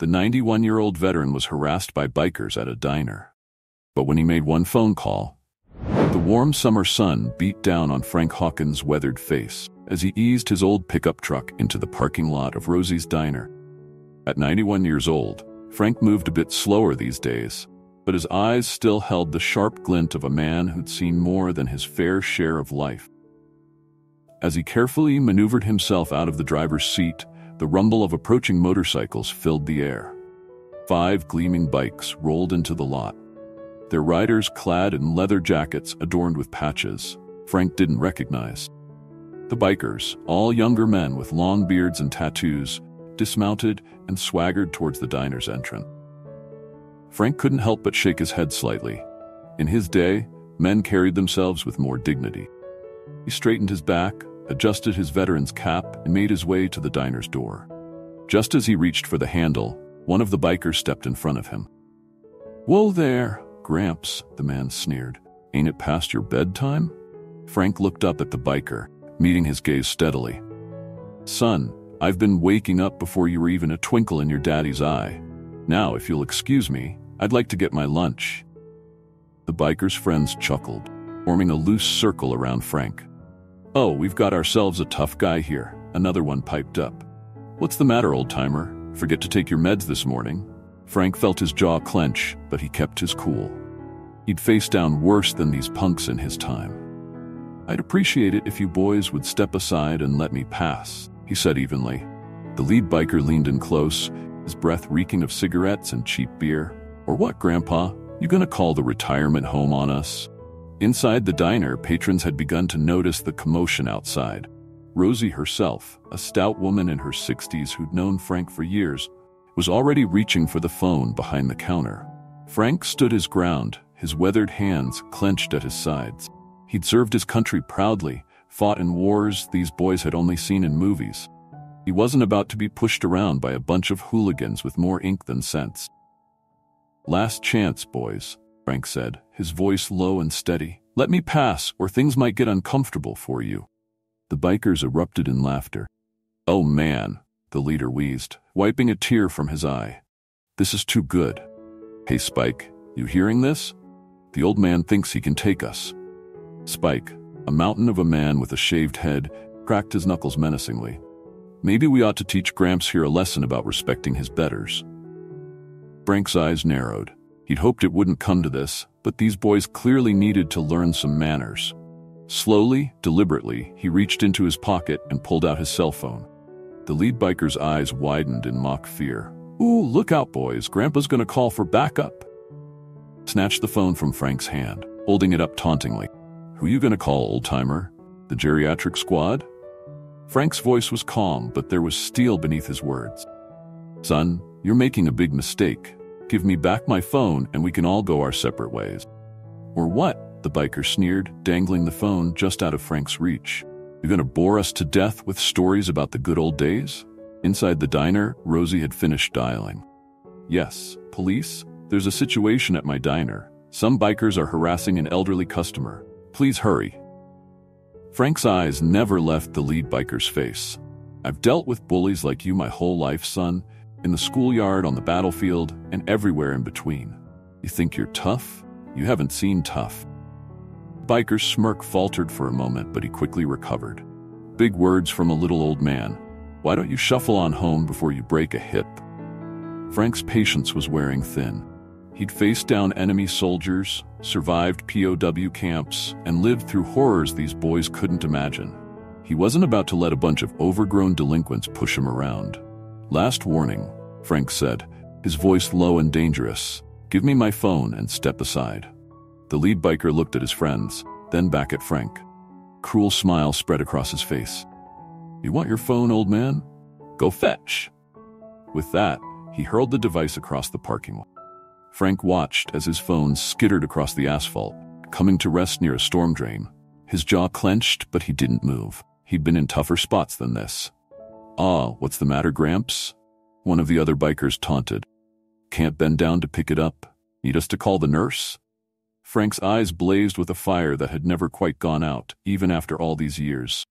The 91-year-old veteran was harassed by bikers at a diner. But when he made one phone call, the warm summer sun beat down on Frank Hawkins' weathered face as he eased his old pickup truck into the parking lot of Rosie's Diner. At 91 years old, Frank moved a bit slower these days, but his eyes still held the sharp glint of a man who'd seen more than his fair share of life. As he carefully maneuvered himself out of the driver's seat, the rumble of approaching motorcycles filled the air. 5 gleaming bikes rolled into the lot, their riders clad in leather jackets adorned with patches Frank didn't recognize. The bikers, all younger men with long beards and tattoos, dismounted and swaggered towards the diner's entrance. Frank couldn't help but shake his head slightly. In his day, men carried themselves with more dignity. He straightened his back, adjusted his veteran's cap, and made his way to the diner's door. Just as he reached for the handle, one of the bikers stepped in front of him. "Whoa there, Gramps," the man sneered. "Ain't it past your bedtime?" Frank looked up at the biker, meeting his gaze steadily. "Son, I've been waking up before you were even a twinkle in your daddy's eye. Now, if you'll excuse me, I'd like to get my lunch." The biker's friends chuckled, forming a loose circle around Frank. "Oh, we've got ourselves a tough guy here," another one piped up. "What's the matter, old-timer? Forget to take your meds this morning?" Frank felt his jaw clench, but he kept his cool. He'd faced down worse than these punks in his time. "I'd appreciate it if you boys would step aside and let me pass," he said evenly. The lead biker leaned in close, his breath reeking of cigarettes and cheap beer. "Or what, Grandpa? You gonna call the retirement home on us?" Inside the diner, patrons had begun to notice the commotion outside. Rosie herself, a stout woman in her 60s who'd known Frank for years, was already reaching for the phone behind the counter. Frank stood his ground, his weathered hands clenched at his sides. He'd served his country proudly, fought in wars these boys had only seen in movies. He wasn't about to be pushed around by a bunch of hooligans with more ink than sense. "Last chance, boys," Frank said, his voice low and steady. "Let me pass, or things might get uncomfortable for you." The bikers erupted in laughter. "Oh man," the leader wheezed, wiping a tear from his eye. "This is too good. Hey Spike, you hearing this? The old man thinks he can take us." Spike, a mountain of a man with a shaved head, cracked his knuckles menacingly. "Maybe we ought to teach Gramps here a lesson about respecting his betters." Frank's eyes narrowed. He'd hoped it wouldn't come to this, but these boys clearly needed to learn some manners. Slowly, deliberately, he reached into his pocket and pulled out his cell phone. The lead biker's eyes widened in mock fear. "Ooh, look out, boys. Grandpa's gonna call for backup." Snatched the phone from Frank's hand, holding it up tauntingly. "Who you gonna call, old-timer? The geriatric squad?" Frank's voice was calm, but there was steel beneath his words. "Son, you're making a big mistake. Give me back my phone and we can all go our separate ways." "Or what?" the biker sneered, dangling the phone just out of Frank's reach. "You gonna bore us to death with stories about the good old days?" Inside the diner, Rosie had finished dialing. "Yes, police? There's a situation at my diner. Some bikers are harassing an elderly customer. Please hurry." Frank's eyes never left the lead biker's face. "I've dealt with bullies like you my whole life, son. In the schoolyard, on the battlefield, and everywhere in between. You think you're tough? You haven't seen tough." Biker's smirk faltered for a moment, but he quickly recovered. "Big words from a little old man. Why don't you shuffle on home before you break a hip?" Frank's patience was wearing thin. He'd faced down enemy soldiers, survived POW camps, and lived through horrors these boys couldn't imagine. He wasn't about to let a bunch of overgrown delinquents push him around. "Last warning," Frank said, his voice low and dangerous. "Give me my phone and step aside." The lead biker looked at his friends, then back at Frank. Cruel smile spread across his face. "You want your phone, old man? Go fetch." With that, he hurled the device across the parking lot. Frank watched as his phone skittered across the asphalt, coming to rest near a storm drain. His jaw clenched, but he didn't move. He'd been in tougher spots than this. "Ah, what's the matter, Gramps?" one of the other bikers taunted. "Can't bend down to pick it up? Need us to call the nurse?" Frank's eyes blazed with a fire that had never quite gone out, even after all these years.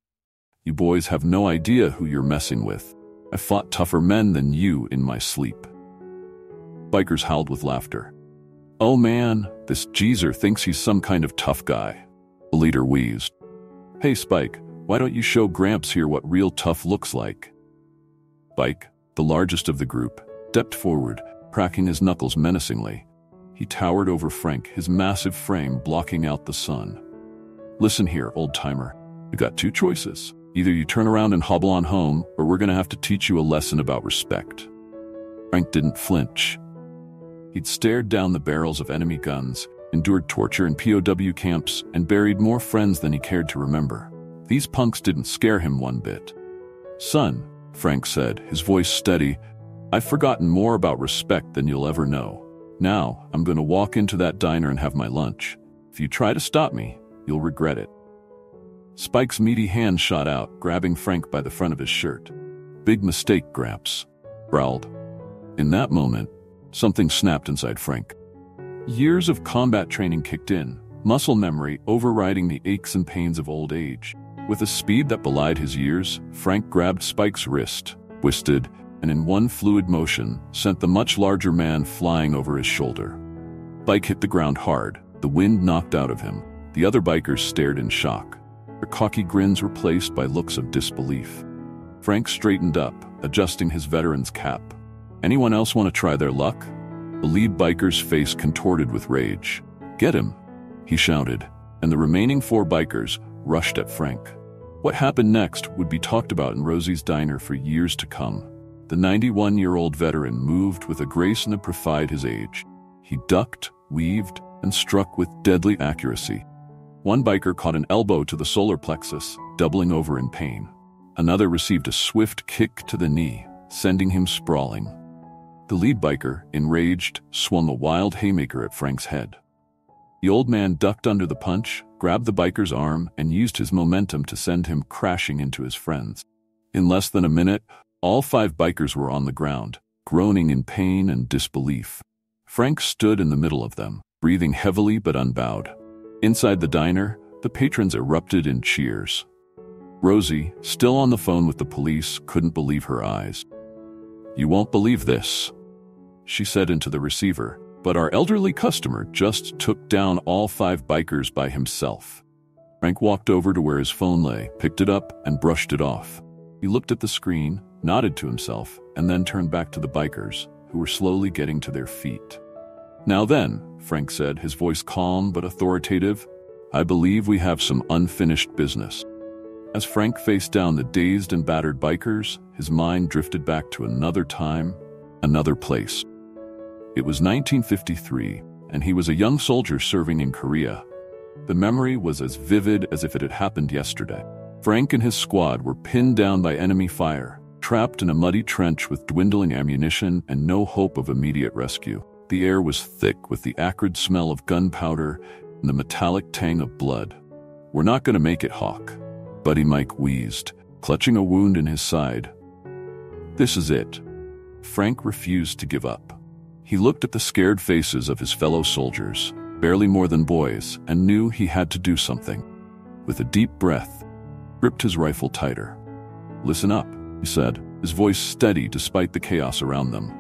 "You boys have no idea who you're messing with. I fought tougher men than you in my sleep." Bikers howled with laughter. "Oh man, this geezer thinks he's some kind of tough guy." The leader wheezed. "Hey Spike, why don't you show Gramps here what real tough looks like?" Spike, the largest of the group, stepped forward, cracking his knuckles menacingly. He towered over Frank, his massive frame blocking out the sun. "Listen here, old-timer. You got two choices. Either you turn around and hobble on home, or we're gonna have to teach you a lesson about respect." Frank didn't flinch. He'd stared down the barrels of enemy guns, endured torture in POW camps, and buried more friends than he cared to remember. These punks didn't scare him one bit. "Son," Frank said, his voice steady, "I've forgotten more about respect than you'll ever know. Now, I'm gonna walk into that diner and have my lunch. If you try to stop me, you'll regret it." Spike's meaty hand shot out, grabbing Frank by the front of his shirt. "Big mistake, Gramps," growled. In that moment, something snapped inside Frank. Years of combat training kicked in, muscle memory overriding the aches and pains of old age. With a speed that belied his years, Frank grabbed Spike's wrist, twisted, and in one fluid motion, sent the much larger man flying over his shoulder. Spike hit the ground hard, the wind knocked out of him. The other bikers stared in shock, their cocky grins replaced by looks of disbelief. Frank straightened up, adjusting his veteran's cap. "Anyone else want to try their luck?" The lead biker's face contorted with rage. "Get him!" he shouted, and the remaining 4 bikers rushed at Frank. What happened next would be talked about in Rosie's diner for years to come. The 91-year-old veteran moved with a grace that defied his age. He ducked, weaved, and struck with deadly accuracy. One biker caught an elbow to the solar plexus, doubling over in pain. Another received a swift kick to the knee, sending him sprawling. The lead biker, enraged, swung a wild haymaker at Frank's head. The old man ducked under the punch, grabbed the biker's arm, and used his momentum to send him crashing into his friends. In less than a minute, all 5 bikers were on the ground, groaning in pain and disbelief. Frank stood in the middle of them, breathing heavily but unbowed. Inside the diner, the patrons erupted in cheers. Rosie, still on the phone with the police, couldn't believe her eyes. "You won't believe this," she said into the receiver, "but our elderly customer just took down all 5 bikers by himself." Frank walked over to where his phone lay, picked it up, and brushed it off. He looked at the screen, nodded to himself, and then turned back to the bikers, who were slowly getting to their feet. "Now then," Frank said, his voice calm but authoritative, "I believe we have some unfinished business." As Frank faced down the dazed and battered bikers, his mind drifted back to another time, another place. It was 1953, and he was a young soldier serving in Korea. The memory was as vivid as if it had happened yesterday. Frank and his squad were pinned down by enemy fire, trapped in a muddy trench with dwindling ammunition and no hope of immediate rescue. The air was thick with the acrid smell of gunpowder and the metallic tang of blood. "We're not going to make it, Hawk," Buddy Mike wheezed, clutching a wound in his side. "This is it." Frank refused to give up. He looked at the scared faces of his fellow soldiers, barely more than boys, and knew he had to do something. With a deep breath, he gripped his rifle tighter. "Listen up," he said, his voice steady despite the chaos around them.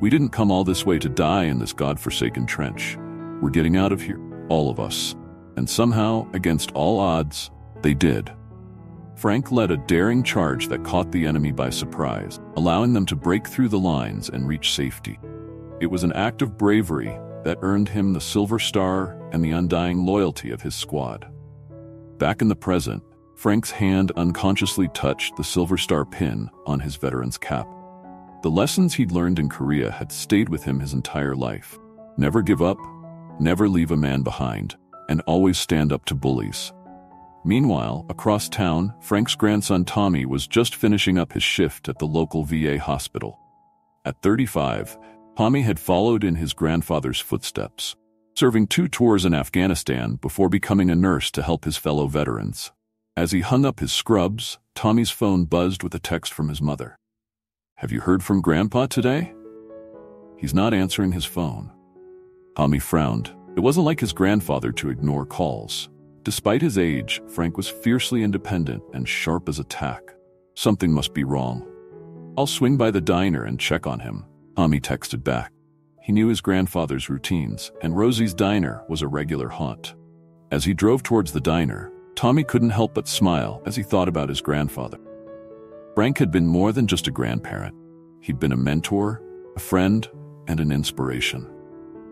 "We didn't come all this way to die in this godforsaken trench. We're getting out of here, all of us." And somehow, against all odds, they did. Frank led a daring charge that caught the enemy by surprise, allowing them to break through the lines and reach safety. It was an act of bravery that earned him the Silver Star and the undying loyalty of his squad. Back in the present, Frank's hand unconsciously touched the Silver Star pin on his veteran's cap. The lessons he'd learned in Korea had stayed with him his entire life. Never give up, never leave a man behind, and always stand up to bullies. Meanwhile, across town, Frank's grandson Tommy was just finishing up his shift at the local VA hospital. At 35, Tommy had followed in his grandfather's footsteps, serving 2 tours in Afghanistan before becoming a nurse to help his fellow veterans. As he hung up his scrubs, Tommy's phone buzzed with a text from his mother. "Have you heard from Grandpa today?" "He's not answering his phone." Tommy frowned. It wasn't like his grandfather to ignore calls. Despite his age, Frank was fiercely independent and sharp as a tack. Something must be wrong. "I'll swing by the diner and check on him," Tommy texted back. He knew his grandfather's routines, and Rosie's diner was a regular haunt. As he drove towards the diner, Tommy couldn't help but smile as he thought about his grandfather. Frank had been more than just a grandparent. He'd been a mentor, a friend, and an inspiration.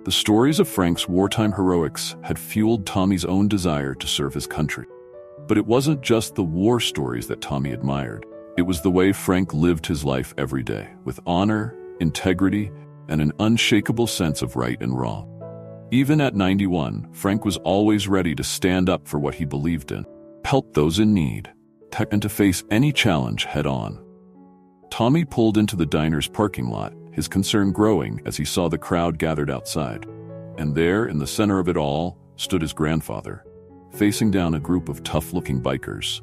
The stories of Frank's wartime heroics had fueled Tommy's own desire to serve his country. But it wasn't just the war stories that Tommy admired. It was the way Frank lived his life every day, with honor, integrity, and an unshakable sense of right and wrong. Even at 91, Frank was always ready to stand up for what he believed in, help those in need, and to face any challenge head-on. Tommy pulled into the diner's parking lot, his concern growing as he saw the crowd gathered outside. And there, in the center of it all, stood his grandfather, facing down a group of tough-looking bikers.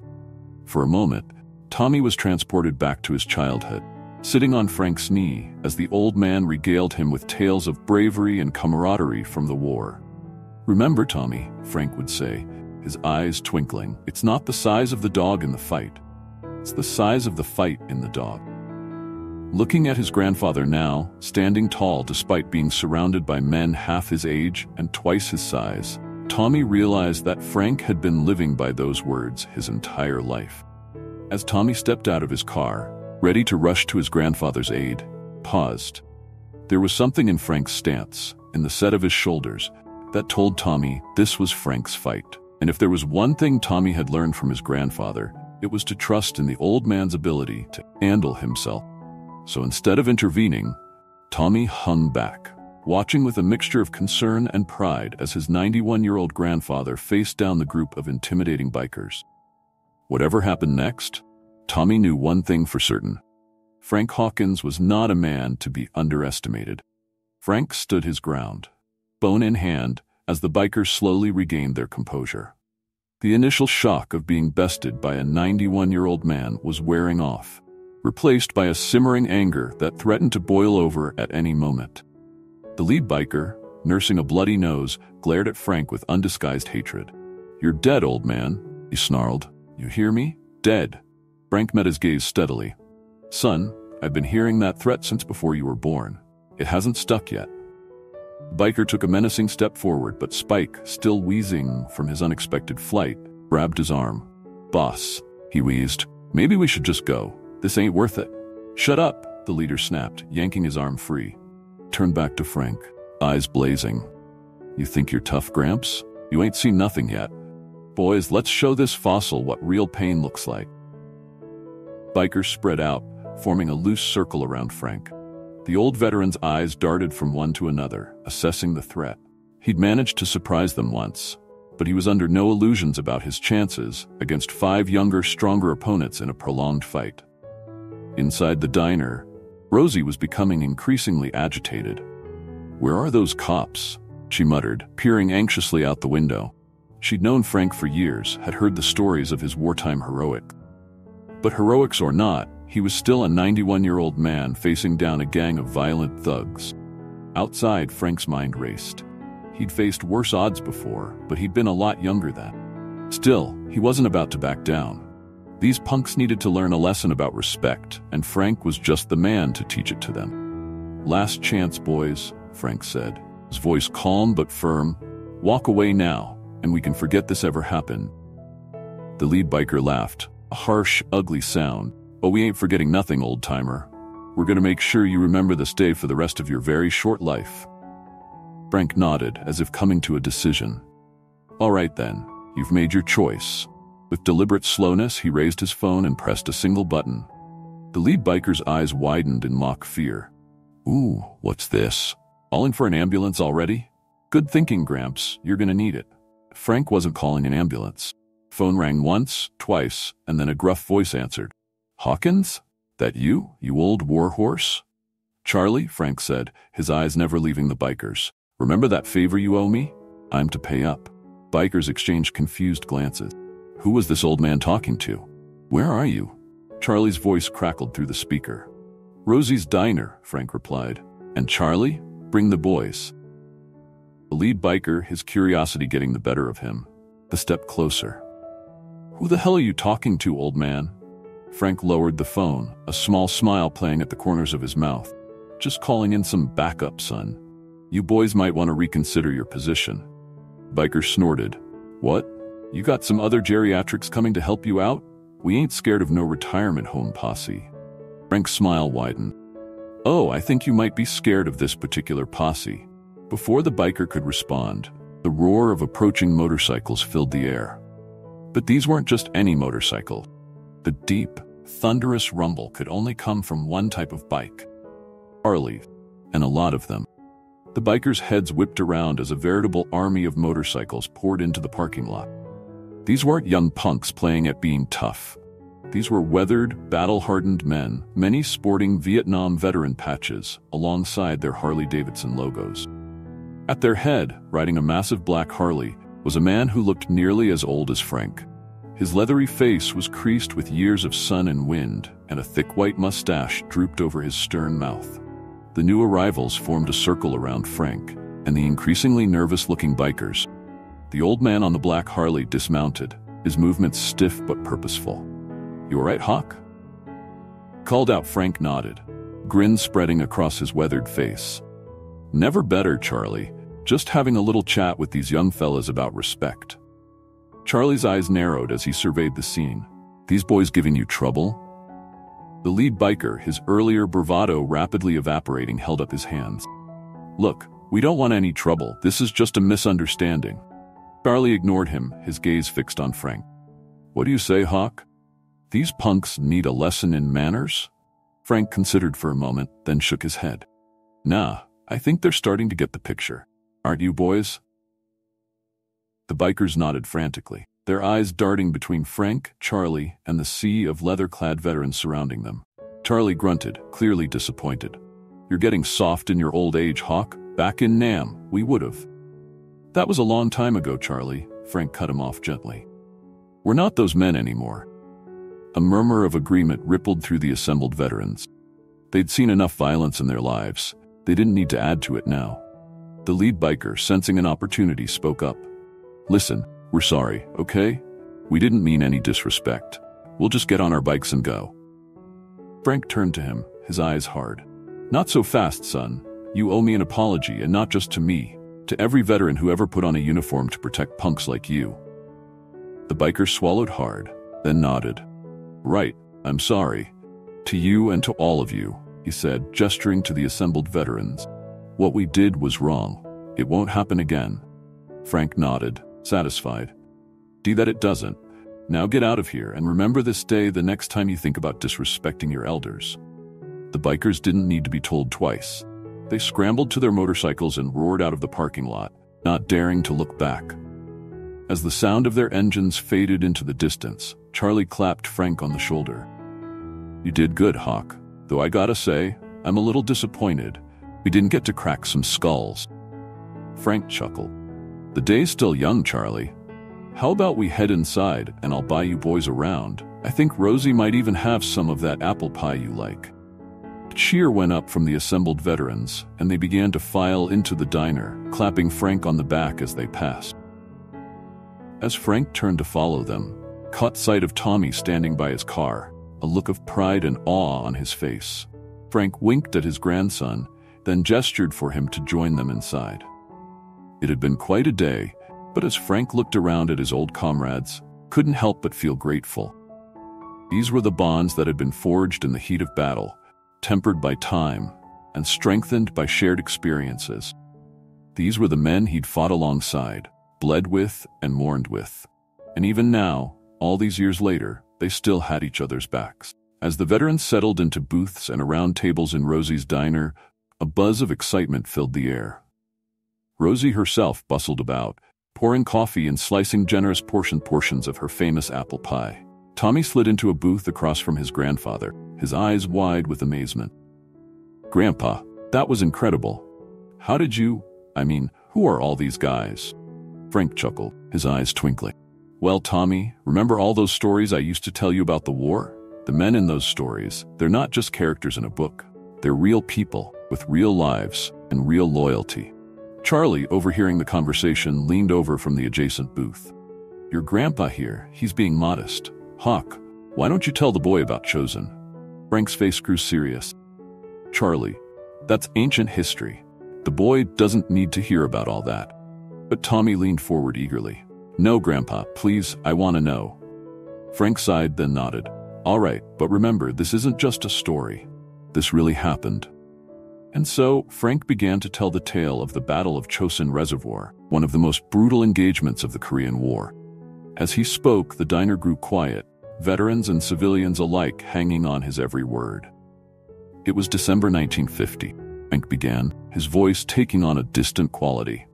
For a moment, Tommy was transported back to his childhood, sitting on Frank's knee as the old man regaled him with tales of bravery and camaraderie from the war. "Remember, Tommy," Frank would say, his eyes twinkling, "it's not the size of the dog in the fight. It's the size of the fight in the dog." Looking at his grandfather now, standing tall despite being surrounded by men half his age and twice his size, Tommy realized that Frank had been living by those words his entire life. As Tommy stepped out of his car, ready to rush to his grandfather's aid, paused. There was something in Frank's stance, in the set of his shoulders, that told Tommy this was Frank's fight. And if there was one thing Tommy had learned from his grandfather, it was to trust in the old man's ability to handle himself. So instead of intervening, Tommy hung back, watching with a mixture of concern and pride as his 91-year-old grandfather faced down the group of intimidating bikers. Whatever happened next, Tommy knew one thing for certain. Frank Hawkins was not a man to be underestimated. Frank stood his ground, bone in hand, as the bikers slowly regained their composure. The initial shock of being bested by a 91-year-old man was wearing off, replaced by a simmering anger that threatened to boil over at any moment. The lead biker, nursing a bloody nose, glared at Frank with undisguised hatred. "You're dead, old man," he snarled. "You hear me? Dead." Frank met his gaze steadily. "Son, I've been hearing that threat since before you were born. It hasn't stuck yet." Biker took a menacing step forward, but Spike, still wheezing from his unexpected flight, grabbed his arm. "Boss," he wheezed, "maybe we should just go. This ain't worth it." "Shut up," the leader snapped, yanking his arm free. Turned back to Frank, eyes blazing. "You think you're tough, Gramps? You ain't seen nothing yet. Boys, let's show this fossil what real pain looks like." Bikers spread out, forming a loose circle around Frank. The old veteran's eyes darted from one to another, assessing the threat. He'd managed to surprise them once, but he was under no illusions about his chances against 5 younger, stronger opponents in a prolonged fight. Inside the diner, Rosie was becoming increasingly agitated. "Where are those cops?" she muttered, peering anxiously out the window. She'd known Frank for years, had heard the stories of his wartime heroic. But heroics or not, he was still a 91-year-old man facing down a gang of violent thugs. Outside, Frank's mind raced. He'd faced worse odds before, but he'd been a lot younger then. Still, he wasn't about to back down. These punks needed to learn a lesson about respect, and Frank was just the man to teach it to them. "Last chance, boys," Frank said, his voice calm but firm. "Walk away now, and we can forget this ever happened." The lead biker laughed, a harsh, ugly sound. "Oh, we ain't forgetting nothing, old-timer. We're gonna make sure you remember this day for the rest of your very short life." Frank nodded, as if coming to a decision. "All right then, you've made your choice." With deliberate slowness, he raised his phone and pressed a single button. The lead biker's eyes widened in mock fear. "Ooh, what's this? All in for an ambulance already? Good thinking, Gramps. You're gonna need it." Frank wasn't calling an ambulance. Phone rang once, twice, and then a gruff voice answered. "Hawkins? That you old warhorse?" "Charlie," Frank said, his eyes never leaving the bikers. "Remember that favor you owe me? I'm to pay up." Bikers exchanged confused glances. Who was this old man talking to? "Where are you?" Charlie's voice crackled through the speaker. "Rosie's diner," Frank replied. "And Charlie? Bring the boys." The lead biker, his curiosity getting the better of him, a step closer. "Who the hell are you talking to, old man?" Frank lowered the phone, a small smile playing at the corners of his mouth. "Just calling in some backup, son. You boys might want to reconsider your position." Biker snorted. "What? You got some other geriatrics coming to help you out? We ain't scared of no retirement home posse." Frank's smile widened. "Oh, I think you might be scared of this particular posse." Before the biker could respond, the roar of approaching motorcycles filled the air. But these weren't just any motorcycle. The deep, thunderous rumble could only come from one type of bike. Harley, and a lot of them. The bikers' heads whipped around as a veritable army of motorcycles poured into the parking lot. These weren't young punks playing at being tough. These were weathered, battle-hardened men, many sporting Vietnam veteran patches alongside their Harley-Davidson logos. At their head, riding a massive black Harley, was a man who looked nearly as old as Frank. His leathery face was creased with years of sun and wind, and a thick white mustache drooped over his stern mouth. The new arrivals formed a circle around Frank and the increasingly nervous-looking bikers. The old man on the black Harley dismounted, his movements stiff but purposeful. "You all right, Hawk?" Called out. Frank nodded, grin spreading across his weathered face. "Never better, Charlie. Just having a little chat with these young fellas about respect." Charlie's eyes narrowed as he surveyed the scene. "These boys giving you trouble?" The lead biker, his earlier bravado rapidly evaporating, held up his hands. "Look, we don't want any trouble. This is just a misunderstanding." Charlie ignored him, his gaze fixed on Frank. "What do you say, Hawk? These punks need a lesson in manners?" Frank considered for a moment, then shook his head. "Nah, I think they're starting to get the picture. Aren't you, boys?" The bikers nodded frantically, their eyes darting between Frank, Charlie, and the sea of leather-clad veterans surrounding them. Charlie grunted, clearly disappointed. "You're getting soft in your old age, Hawk. Back in Nam, we would've." "That was a long time ago, Charlie," Frank cut him off gently. "We're not those men anymore." A murmur of agreement rippled through the assembled veterans. They'd seen enough violence in their lives. They didn't need to add to it now. The lead biker, sensing an opportunity, spoke up. "Listen, we're sorry, okay? We didn't mean any disrespect. We'll just get on our bikes and go." Frank turned to him, his eyes hard. "Not so fast, son. You owe me an apology, and not just to me, to every veteran who ever put on a uniform to protect punks like you." The biker swallowed hard, then nodded. "Right, I'm sorry. To you and to all of you," he said, gesturing to the assembled veterans. "What we did was wrong. It won't happen again." Frank nodded, satisfied. "See that it doesn't. Now get out of here and remember this day the next time you think about disrespecting your elders." The bikers didn't need to be told twice. They scrambled to their motorcycles and roared out of the parking lot, not daring to look back. As the sound of their engines faded into the distance, Charlie clapped Frank on the shoulder. "You did good, Hawk. Though I gotta say, I'm a little disappointed. We didn't get to crack some skulls." Frank chuckled. "The day's still young, Charlie. How about we head inside and I'll buy you boys around? I think Rosie might even have some of that apple pie you like." A cheer went up from the assembled veterans, and they began to file into the diner, clapping Frank on the back as they passed. As Frank turned to follow them, caught sight of Tommy standing by his car, a look of pride and awe on his face. Frank winked at his grandson, then gestured for him to join them inside. It had been quite a day, but as Frank looked around at his old comrades, couldn't help but feel grateful. These were the bonds that had been forged in the heat of battle, tempered by time, and strengthened by shared experiences. These were the men he'd fought alongside, bled with, and mourned with. And even now, all these years later, they still had each other's backs. As the veterans settled into booths and around tables in Rosie's diner, a buzz of excitement filled the air. Rosie herself bustled about, pouring coffee and slicing generous portions of her famous apple pie. Tommy slid into a booth across from his grandfather, his eyes wide with amazement. "Grandpa, that was incredible. How did you, who are all these guys?" Frank chuckled, his eyes twinkling. "Well, Tommy, remember all those stories I used to tell you about the war? The men in those stories, they're not just characters in a book. They're real people, with real lives and real loyalty." Charlie, overhearing the conversation, leaned over from the adjacent booth. "Your grandpa here, he's being modest. Hawk, why don't you tell the boy about Chosen?" Frank's face grew serious. "Charlie, that's ancient history. The boy doesn't need to hear about all that. But Tommy leaned forward eagerly. No, Grandpa, please, I want to know. Frank sighed, then nodded. All right, but remember, this isn't just a story. This really happened. And so, Frank began to tell the tale of the Battle of Chosin Reservoir, one of the most brutal engagements of the Korean War. As he spoke, the diner grew quiet, veterans and civilians alike hanging on his every word. It was December 1950, Frank began, his voice taking on a distant quality.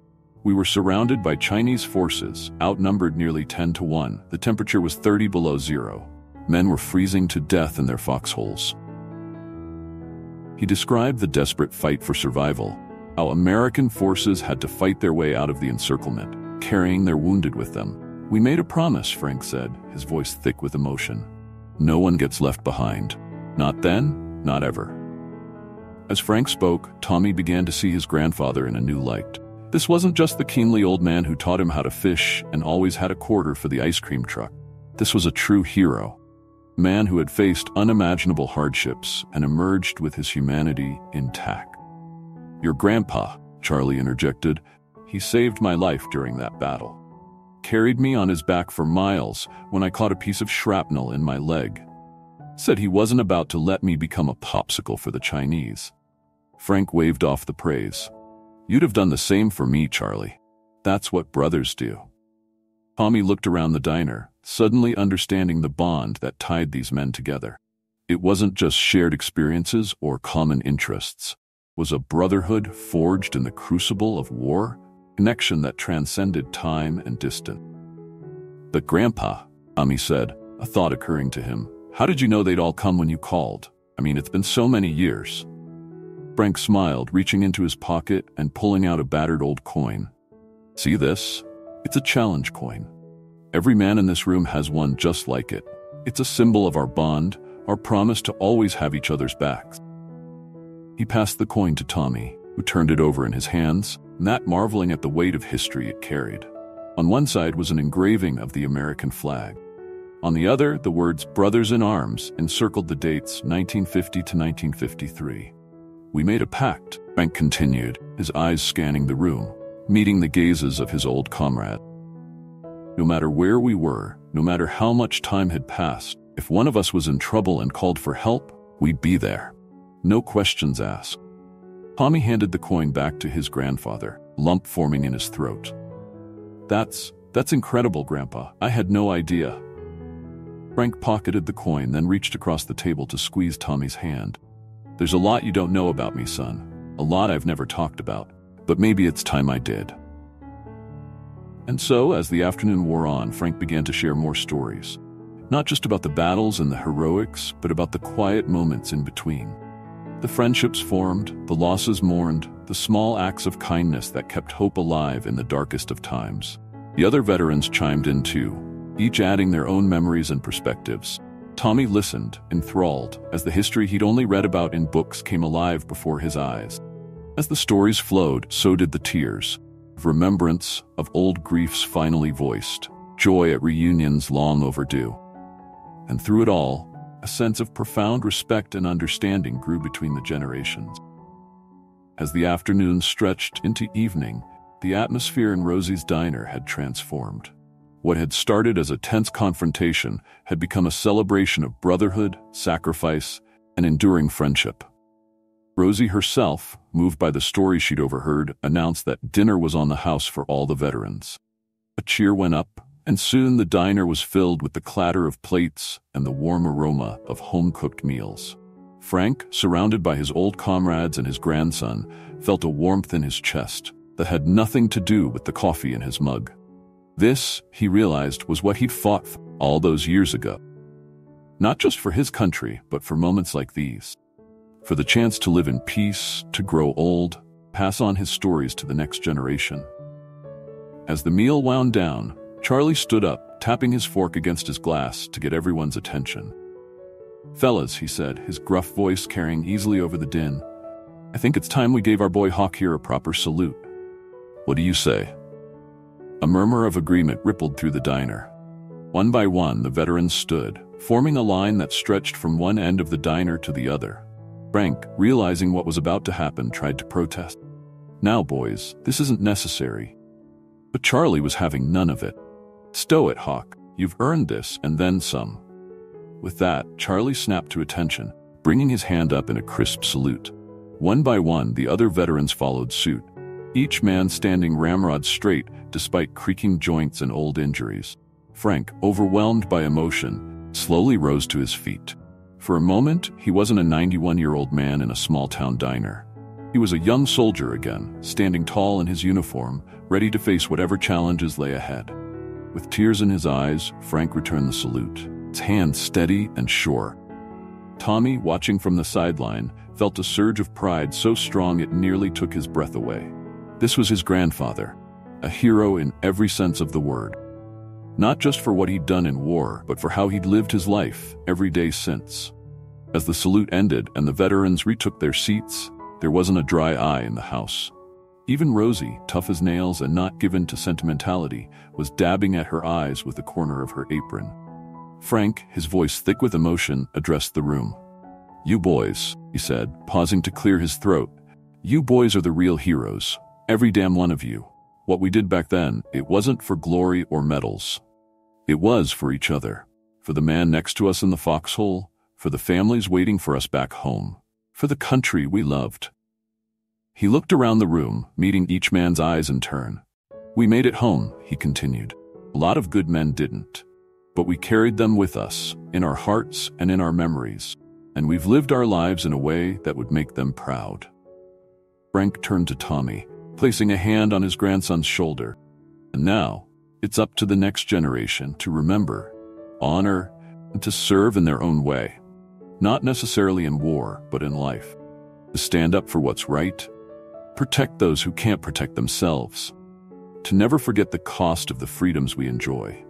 We were surrounded by Chinese forces, outnumbered nearly 10-1. The temperature was 30 below zero. Men were freezing to death in their foxholes. He described the desperate fight for survival, how American forces had to fight their way out of the encirclement, carrying their wounded with them. We made a promise, Frank said, his voice thick with emotion. No one gets left behind. Not then, not ever. As Frank spoke, Tommy began to see his grandfather in a new light. This wasn't just the keenly old man who taught him how to fish and always had a quarter for the ice cream truck. This was a true hero. A man who had faced unimaginable hardships and emerged with his humanity intact. Your grandpa, Charlie interjected. He saved my life during that battle. Carried me on his back for miles when I caught a piece of shrapnel in my leg. Said he wasn't about to let me become a popsicle for the Chinese. Frank waved off the praise. You'd have done the same for me, Charlie. That's what brothers do. Tommy looked around the diner, suddenly understanding the bond that tied these men together. It wasn't just shared experiences or common interests. It was a brotherhood forged in the crucible of war, connection that transcended time and distance. But Grandpa, Tommy said, a thought occurring to him, how did you know they'd all come when you called? I mean, it's been so many years. Frank smiled, reaching into his pocket and pulling out a battered old coin. See this? It's a challenge coin. Every man in this room has one just like it. It's a symbol of our bond, our promise to always have each other's backs. He passed the coin to Tommy, who turned it over in his hands, not marveling at the weight of history it carried. On one side was an engraving of the American flag. On the other, the words Brothers in Arms encircled the dates 1950 to 1953. We made a pact, Frank continued, his eyes scanning the room, meeting the gazes of his old comrade. No matter where we were, no matter how much time had passed, if one of us was in trouble and called for help, we'd be there. No questions asked. Tommy handed the coin back to his grandfather, lump forming in his throat. That's incredible, Grandpa. I had no idea. Frank pocketed the coin, then reached across the table to squeeze Tommy's hand. There's a lot you don't know about me, son. A lot I've never talked about. But maybe it's time I did. And so, as the afternoon wore on, Frank began to share more stories. Not just about the battles and the heroics, but about the quiet moments in between. The friendships formed, the losses mourned, the small acts of kindness that kept hope alive in the darkest of times. The other veterans chimed in too, each adding their own memories and perspectives. Tommy listened, enthralled, as the history he'd only read about in books came alive before his eyes. As the stories flowed, so did the tears, of remembrance, of old griefs finally voiced, joy at reunions long overdue. And through it all, a sense of profound respect and understanding grew between the generations. As the afternoon stretched into evening, the atmosphere in Rosie's diner had transformed. What had started as a tense confrontation had become a celebration of brotherhood, sacrifice, and enduring friendship. Rosie herself, moved by the story she'd overheard, announced that dinner was on the house for all the veterans. A cheer went up, and soon the diner was filled with the clatter of plates and the warm aroma of home-cooked meals. Frank, surrounded by his old comrades and his grandson, felt a warmth in his chest that had nothing to do with the coffee in his mug. This, he realized, was what he'd fought for all those years ago. Not just for his country, but for moments like these. For the chance to live in peace, to grow old, pass on his stories to the next generation. As the meal wound down, Charlie stood up, tapping his fork against his glass to get everyone's attention. Fellas, he said, his gruff voice carrying easily over the din, I think it's time we gave our boy Hawk here a proper salute. What do you say? A murmur of agreement rippled through the diner. One by one, the veterans stood, forming a line that stretched from one end of the diner to the other. Frank, realizing what was about to happen, tried to protest. Now, boys, this isn't necessary. But Charlie was having none of it. Stow it, Hawk. You've earned this, and then some. With that, Charlie snapped to attention, bringing his hand up in a crisp salute. One by one, the other veterans followed suit, each man standing ramrod straight despite creaking joints and old injuries. Frank, overwhelmed by emotion, slowly rose to his feet. For a moment, he wasn't a 91-year-old man in a small-town diner. He was a young soldier again, standing tall in his uniform, ready to face whatever challenges lay ahead. With tears in his eyes, Frank returned the salute, his hand steady and sure. Tommy, watching from the sideline, felt a surge of pride so strong it nearly took his breath away. This was his grandfather, a hero in every sense of the word. Not just for what he'd done in war, but for how he'd lived his life every day since. As the salute ended and the veterans retook their seats, there wasn't a dry eye in the house. Even Rosie, tough as nails and not given to sentimentality, was dabbing at her eyes with the corner of her apron. Frank, his voice thick with emotion, addressed the room. "You boys," he said, pausing to clear his throat. "You boys are the real heroes. Every damn one of you. What we did back then, it wasn't for glory or medals. It was for each other. For the man next to us in the foxhole, for the families waiting for us back home, for the country we loved." He looked around the room, meeting each man's eyes in turn. "We made it home," he continued. "A lot of good men didn't. But we carried them with us, in our hearts and in our memories. And we've lived our lives in a way that would make them proud." Frank turned to Tommy, placing a hand on his grandson's shoulder. "And now, it's up to the next generation to remember, honor, and to serve in their own way. Not necessarily in war, but in life. To stand up for what's right, protect those who can't protect themselves. To never forget the cost of the freedoms we enjoy."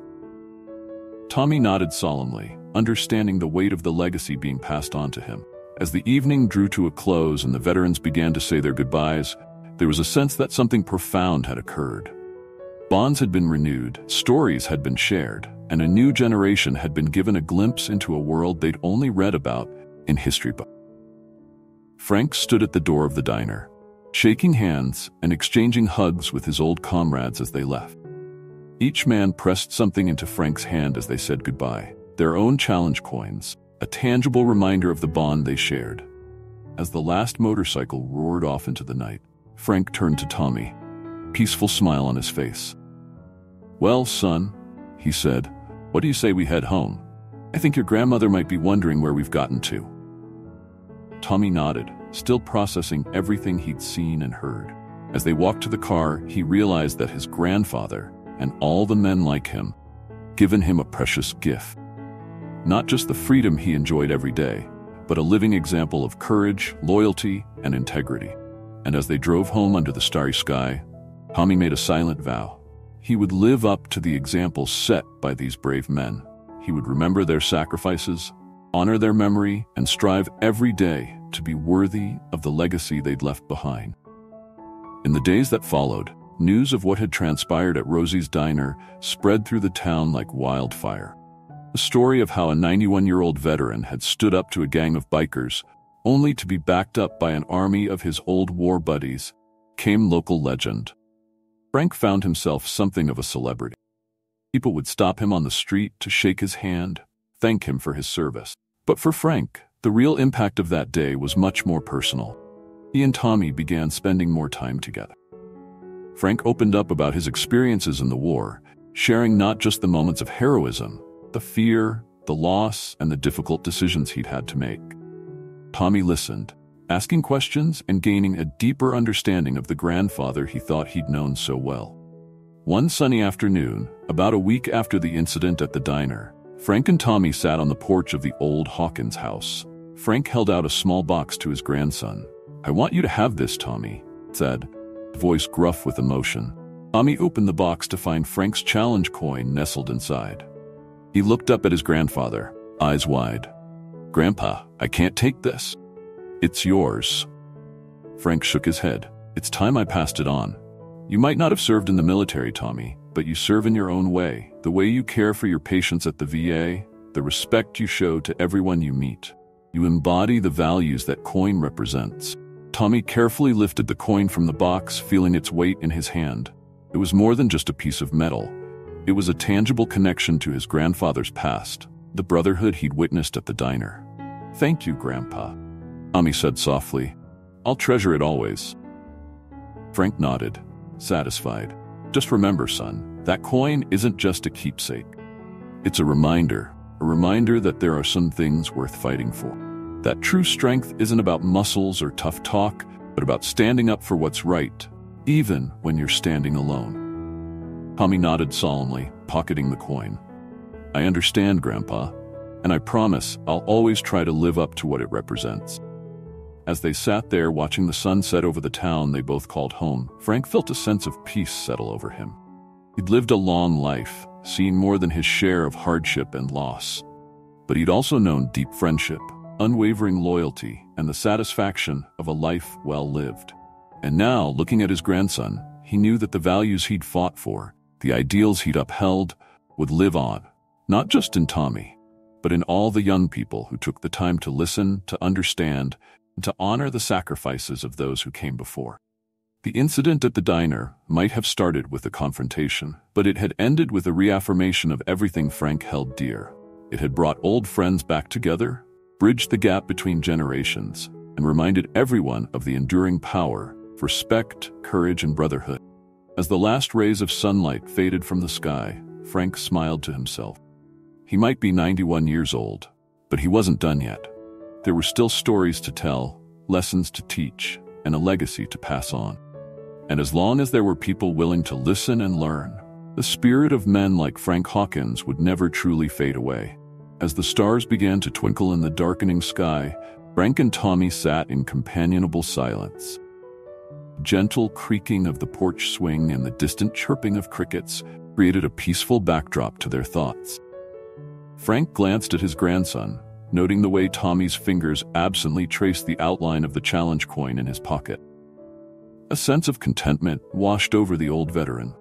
Tommy nodded solemnly, understanding the weight of the legacy being passed on to him. As the evening drew to a close and the veterans began to say their goodbyes, there was a sense that something profound had occurred. Bonds had been renewed, stories had been shared, and a new generation had been given a glimpse into a world they'd only read about in history books. Frank stood at the door of the diner, shaking hands and exchanging hugs with his old comrades as they left. Each man pressed something into Frank's hand as they said goodbye, their own challenge coins, a tangible reminder of the bond they shared. As the last motorcycle roared off into the night, Frank turned to Tommy, peaceful smile on his face. "Well, son," he said, "what do you say we head home? I think your grandmother might be wondering where we've gotten to." Tommy nodded, still processing everything he'd seen and heard. As they walked to the car, he realized that his grandfather, and all the men like him, given him a precious gift. Not just the freedom he enjoyed every day, but a living example of courage, loyalty, and integrity. And as they drove home under the starry sky, Tommy made a silent vow. He would live up to the example set by these brave men. He would remember their sacrifices, honor their memory, and strive every day to be worthy of the legacy they'd left behind. In the days that followed, news of what had transpired at Rosie's diner spread through the town like wildfire. The story of how a 91-year-old veteran had stood up to a gang of bikers, only to be backed up by an army of his old war buddies, became local legend. Frank found himself something of a celebrity. People would stop him on the street to shake his hand, thank him for his service. But for Frank, the real impact of that day was much more personal. He and Tommy began spending more time together. Frank opened up about his experiences in the war, sharing not just the moments of heroism, the fear, the loss, and the difficult decisions he'd had to make. Tommy listened, asking questions and gaining a deeper understanding of the grandfather he thought he'd known so well. One sunny afternoon, about a week after the incident at the diner, Frank and Tommy sat on the porch of the old Hawkins house. Frank held out a small box to his grandson. "I want you to have this, Tommy," said, voice gruff with emotion. Tommy opened the box to find Frank's challenge coin nestled inside. He looked up at his grandfather, eyes wide. "Grandpa, I can't take this." "It's yours." Frank shook his head. "It's time I passed it on. You might not have served in the military, Tommy, but you serve in your own way. The way you care for your patients at the VA, the respect you show to everyone you meet. You embody the values that coin represents. Tommy carefully lifted the coin from the box, feeling its weight in his hand. It was more than just a piece of metal. It was a tangible connection to his grandfather's past, the brotherhood he'd witnessed at the diner. "Thank you, Grandpa," Tommy said softly. "I'll treasure it always." Frank nodded, satisfied. "Just remember, son, that coin isn't just a keepsake. It's a reminder that there are some things worth fighting for. That true strength isn't about muscles or tough talk, but about standing up for what's right, even when you're standing alone." Tommy nodded solemnly, pocketing the coin. "I understand, Grandpa, and I promise I'll always try to live up to what it represents." As they sat there watching the sun set over the town they both called home, Frank felt a sense of peace settle over him. He'd lived a long life, seen more than his share of hardship and loss. But he'd also known deep friendship, unwavering loyalty, and the satisfaction of a life well lived. And now, looking at his grandson, he knew that the values he'd fought for, the ideals he'd upheld, would live on, not just in Tommy, but in all the young people who took the time to listen, to understand, and to honor the sacrifices of those who came before. The incident at the diner might have started with a confrontation, but it had ended with a reaffirmation of everything Frank held dear. It had brought old friends back together, bridged the gap between generations, and reminded everyone of the enduring power of respect, courage, and brotherhood. As the last rays of sunlight faded from the sky, Frank smiled to himself. He might be 91 years old, but he wasn't done yet. There were still stories to tell, lessons to teach, and a legacy to pass on. And as long as there were people willing to listen and learn, the spirit of men like Frank Hawkins would never truly fade away. As the stars began to twinkle in the darkening sky, Frank and Tommy sat in companionable silence. Gentle creaking of the porch swing and the distant chirping of crickets created a peaceful backdrop to their thoughts. Frank glanced at his grandson, noting the way Tommy's fingers absently traced the outline of the challenge coin in his pocket. A sense of contentment washed over the old veteran.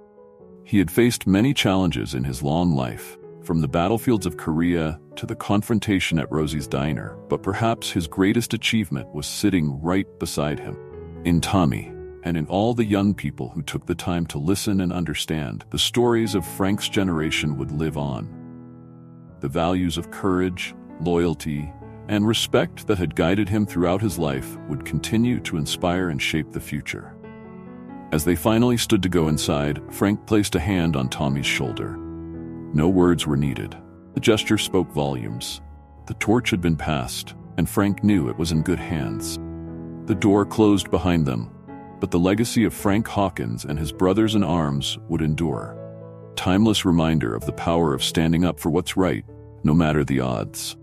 He had faced many challenges in his long life, from the battlefields of Korea to the confrontation at Rosie's diner, but perhaps his greatest achievement was sitting right beside him. In Tommy, and in all the young people who took the time to listen and understand, the stories of Frank's generation would live on. The values of courage, loyalty, and respect that had guided him throughout his life would continue to inspire and shape the future. As they finally stood to go inside, Frank placed a hand on Tommy's shoulder. No words were needed. The gesture spoke volumes. The torch had been passed, and Frank knew it was in good hands. The door closed behind them, but the legacy of Frank Hawkins and his brothers in arms would endure. Timeless reminder of the power of standing up for what's right, no matter the odds.